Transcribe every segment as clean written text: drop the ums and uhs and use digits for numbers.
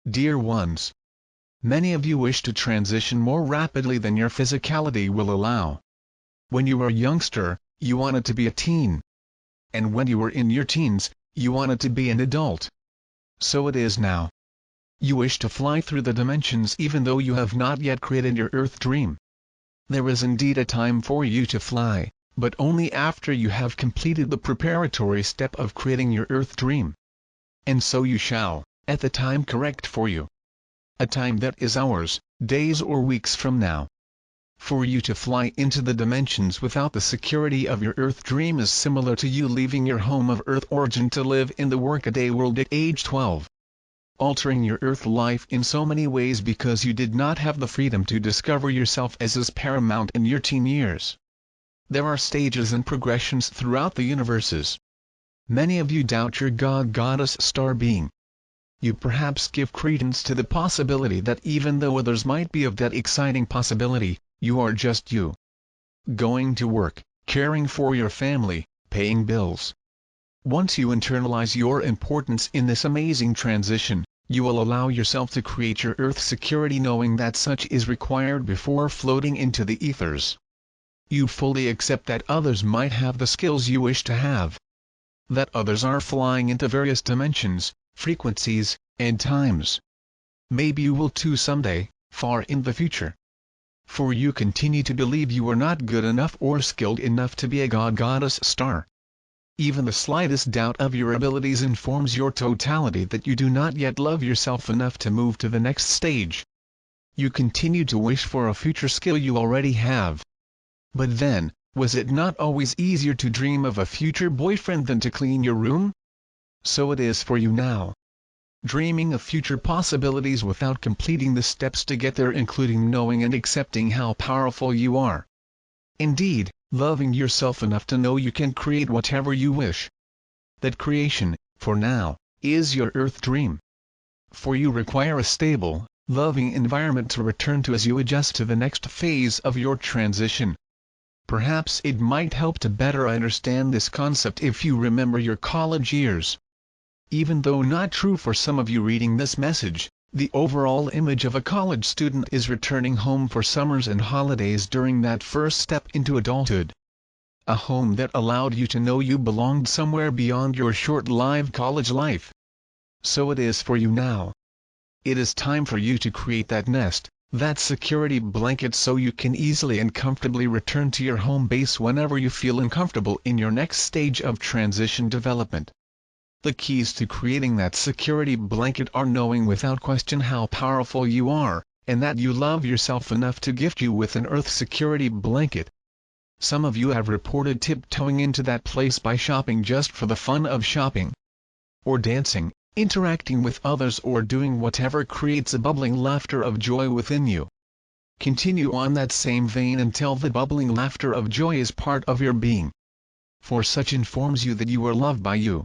Dear ones, many of you wish to transition more rapidly than your physicality will allow. When you were a youngster, you wanted to be a teen. And when you were in your teens, you wanted to be an adult. So it is now. You wish to fly through the dimensions even though you have not yet created your Earth dream. There is indeed a time for you to fly, but only after you have completed the preparatory step of creating your Earth dream. And so you shall, at the time correct for you. A time that is hours, days or weeks from now. For you to fly into the dimensions without the security of your Earth dream is similar to you leaving your home of Earth origin to live in the workaday world at age 12. Altering your Earth life in so many ways because you did not have the freedom to discover yourself as is paramount in your teen years. There are stages and progressions throughout the universes. Many of you doubt your God-Goddess star being. You perhaps give credence to the possibility that even though others might be of that exciting possibility, you are just you. Going to work, caring for your family, paying bills. Once you internalize your importance in this amazing transition, you will allow yourself to create your Earth security knowing that such is required before floating into the ethers. You fully accept that others might have the skills you wish to have. That others are flying into various dimensions, frequencies, and times. Maybe you will too someday, far in the future. For you continue to believe you are not good enough or skilled enough to be a God-Goddess star. Even the slightest doubt of your abilities informs your totality that you do not yet love yourself enough to move to the next stage. You continue to wish for a future skill you already have. But then, was it not always easier to dream of a future boyfriend than to clean your room? So it is for you now. Dreaming of future possibilities without completing the steps to get there, including knowing and accepting how powerful you are. Indeed, loving yourself enough to know you can create whatever you wish. That creation, for now, is your Earth dream. For you require a stable, loving environment to return to as you adjust to the next phase of your transition. Perhaps it might help to better understand this concept if you remember your college years. Even though not true for some of you reading this message, the overall image of a college student is returning home for summers and holidays during that first step into adulthood. A home that allowed you to know you belonged somewhere beyond your short-lived college life. So it is for you now. It is time for you to create that nest, that security blanket so you can easily and comfortably return to your home base whenever you feel uncomfortable in your next stage of transition development. The keys to creating that security blanket are knowing without question how powerful you are, and that you love yourself enough to gift you with an Earth security blanket. Some of you have reported tiptoeing into that place by shopping just for the fun of shopping. Or dancing, interacting with others, or doing whatever creates a bubbling laughter of joy within you. Continue on that same vein until the bubbling laughter of joy is part of your being. For such informs you that you are loved by you.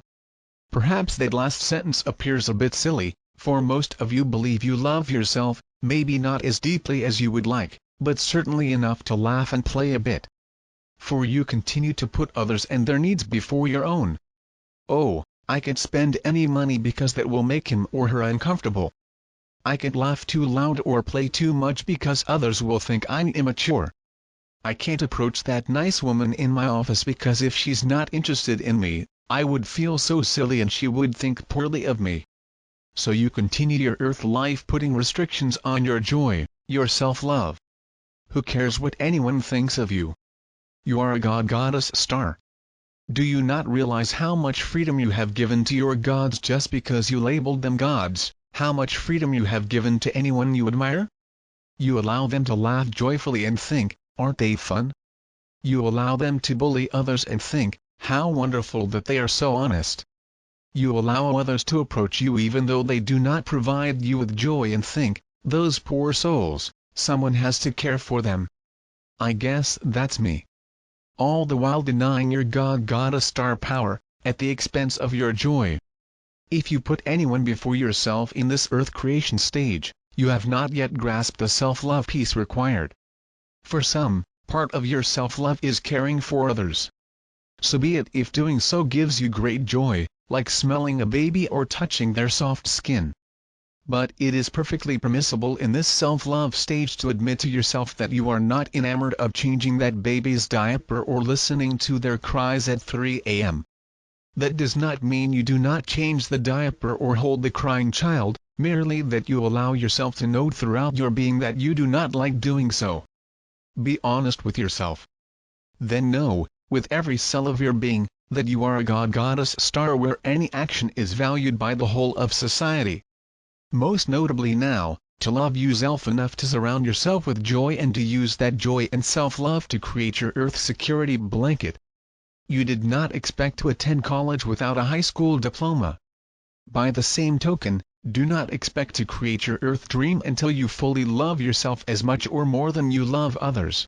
Perhaps that last sentence appears a bit silly, for most of you believe you love yourself, maybe not as deeply as you would like, but certainly enough to laugh and play a bit. For you continue to put others and their needs before your own. Oh, I can't spend any money because that will make him or her uncomfortable. I can't laugh too loud or play too much because others will think I'm immature. I can't approach that nice woman in my office because if she's not interested in me, I would feel so silly and she would think poorly of me. So you continue your Earth life putting restrictions on your joy, your self-love. Who cares what anyone thinks of you? You are a God-Goddess star. Do you not realize how much freedom you have given to your gods just because you labeled them gods, how much freedom you have given to anyone you admire? You allow them to laugh joyfully and think, aren't they fun? You allow them to bully others and think, how wonderful that they are so honest. You allow others to approach you even though they do not provide you with joy and think, those poor souls, someone has to care for them. I guess that's me. All the while denying your God-Goddess star power, at the expense of your joy. If you put anyone before yourself in this Earth creation stage, you have not yet grasped the self-love piece required. For some, part of your self-love is caring for others. So be it if doing so gives you great joy, like smelling a baby or touching their soft skin. But it is perfectly permissible in this self-love stage to admit to yourself that you are not enamored of changing that baby's diaper or listening to their cries at 3 a.m. That does not mean you do not change the diaper or hold the crying child, merely that you allow yourself to know throughout your being that you do not like doing so. Be honest with yourself. Then know, with every cell of your being, that you are a god-goddess star where any action is valued by the whole of society. Most notably now, to love yourself enough to surround yourself with joy and to use that joy and self-love to create your earth security blanket. You did not expect to attend college without a high school diploma. By the same token, do not expect to create your earth dream until you fully love yourself as much or more than you love others.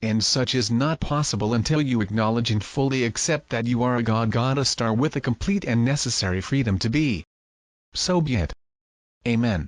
And such is not possible until you acknowledge and fully accept that you are a god-goddess star with the complete and necessary freedom to be. So be it. Amen.